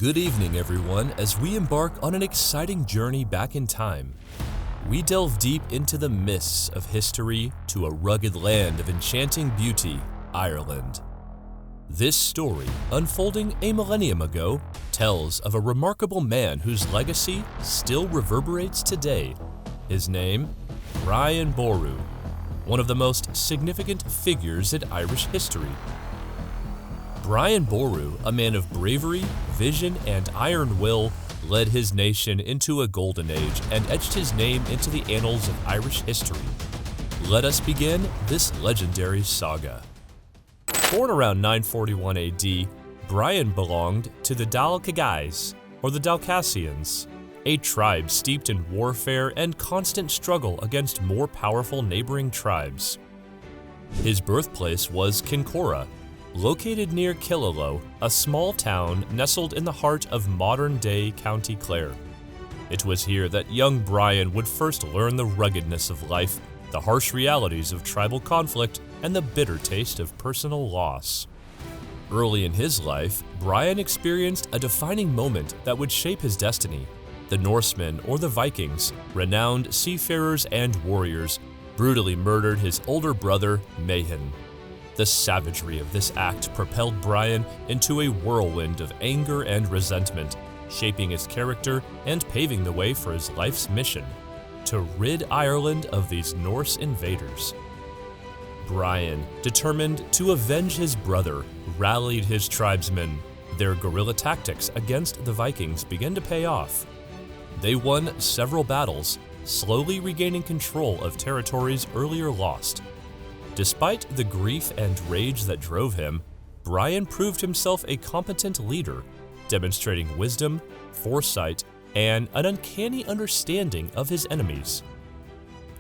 Good evening, everyone, as we embark on an exciting journey back in time. We delve deep into the mists of history to a rugged land of enchanting beauty, Ireland. This story, unfolding a millennium ago, tells of a remarkable man whose legacy still reverberates today. His name, Brian Boru, one of the most significant figures in Irish history. Brian Boru, a man of bravery, vision, and iron will, led his nation into a golden age and etched his name into the annals of Irish history. Let us begin this legendary saga. Born around 941 AD, Brian belonged to the Dalcassians, or the Dalcassians, a tribe steeped in warfare and constant struggle against more powerful neighboring tribes. His birthplace was Kincora, located near Killaloe, a small town nestled in the heart of modern-day County Clare. It was here that young Brian would first learn the ruggedness of life, the harsh realities of tribal conflict, and the bitter taste of personal loss. Early in his life, Brian experienced a defining moment that would shape his destiny. The Norsemen, or the Vikings, renowned seafarers and warriors, brutally murdered his older brother, Mahon. The savagery of this act propelled Brian into a whirlwind of anger and resentment, shaping his character and paving the way for his life's mission: to rid Ireland of these Norse invaders. Brian, determined to avenge his brother, rallied his tribesmen. Their guerrilla tactics against the Vikings began to pay off. They won several battles, slowly regaining control of territories earlier lost. Despite the grief and rage that drove him, Brian proved himself a competent leader, demonstrating wisdom, foresight, and an uncanny understanding of his enemies.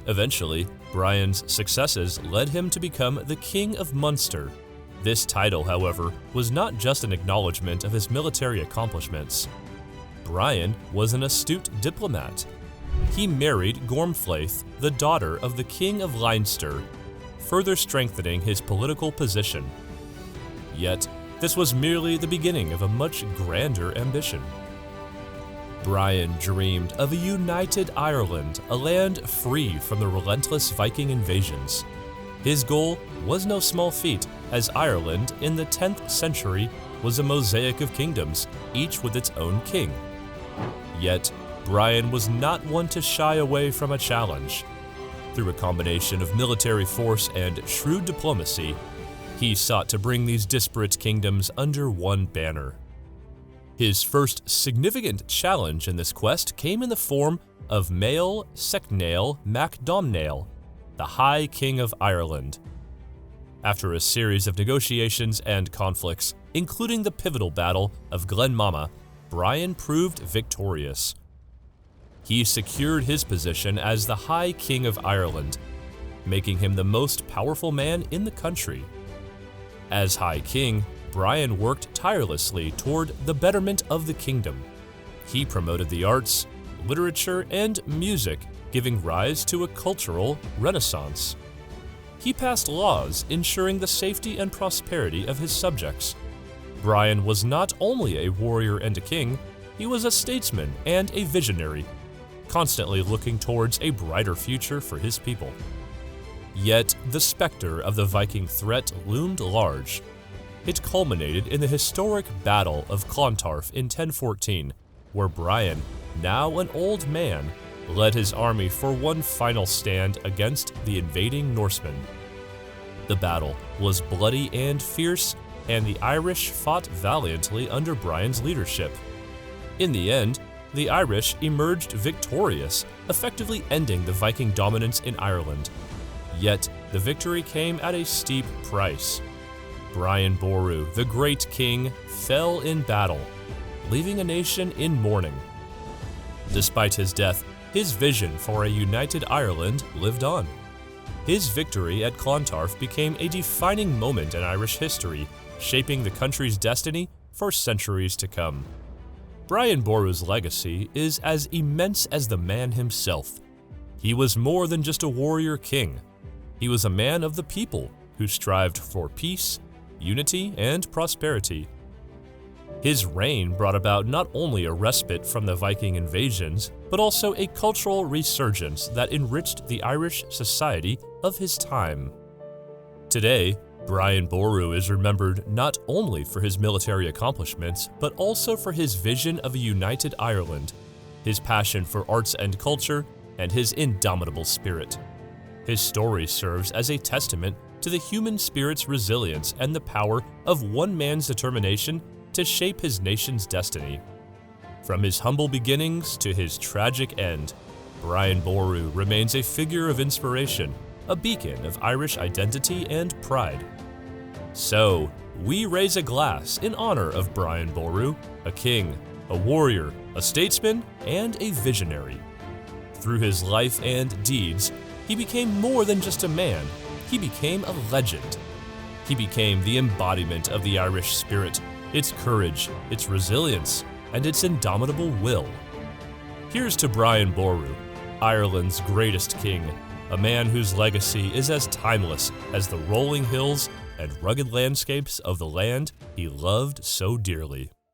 Eventually, Brian's successes led him to become the King of Munster. This title, however, was not just an acknowledgement of his military accomplishments. Brian was an astute diplomat. He married Gormflaith, the daughter of the King of Leinster, further strengthening his political position. Yet, this was merely the beginning of a much grander ambition. Brian dreamed of a united Ireland, a land free from the relentless Viking invasions. His goal was no small feat, as Ireland in the 10th century was a mosaic of kingdoms, each with its own king. Yet, Brian was not one to shy away from a challenge. Through a combination of military force and shrewd diplomacy, he sought to bring these disparate kingdoms under one banner. His first significant challenge in this quest came in the form of Mael Secnail Mac Domnail, the High King of Ireland. After a series of negotiations and conflicts, including the pivotal Battle of Glen, Brian proved victorious. He secured his position as the High King of Ireland, making him the most powerful man in the country. As High King, Brian worked tirelessly toward the betterment of the kingdom. He promoted the arts, literature, and music, giving rise to a cultural renaissance. He passed laws ensuring the safety and prosperity of his subjects. Brian was not only a warrior and a king, he was a statesman and a visionary, constantly looking towards a brighter future for his people. Yet, the specter of the Viking threat loomed large. It culminated in the historic Battle of Kiltorf in 1014, where Brian, now an old man, led his army for one final stand against the invading Norsemen. The battle was bloody and fierce, and the Irish fought valiantly under Brian's leadership. In the end, the Irish emerged victorious, effectively ending the Viking dominance in Ireland. Yet, the victory came at a steep price. Brian Boru, the Great King, fell in battle, leaving a nation in mourning. Despite his death, his vision for a united Ireland lived on. His victory at Kiltorf became a defining moment in Irish history, shaping the country's destiny for centuries to come. Brian Boru's legacy is as immense as the man himself. He was more than just a warrior king. He was a man of the people who strived for peace, unity, and prosperity. His reign brought about not only a respite from the Viking invasions, but also a cultural resurgence that enriched the Irish society of his time. Today, Brian Boru is remembered not only for his military accomplishments, but also for his vision of a united Ireland, his passion for arts and culture, and his indomitable spirit. His story serves as a testament to the human spirit's resilience and the power of one man's determination to shape his nation's destiny. From his humble beginnings to his tragic end, Brian Boru remains a figure of inspiration, a beacon of Irish identity and pride. So, we raise a glass in honor of Brian Boru, a king, a warrior, a statesman, and a visionary. Through his life and deeds, he became more than just a man, he became a legend. He became the embodiment of the Irish spirit, its courage, its resilience, and its indomitable will. Here's to Brian Boru, Ireland's greatest king, a man whose legacy is as timeless as the rolling hills and rugged landscapes of the land he loved so dearly.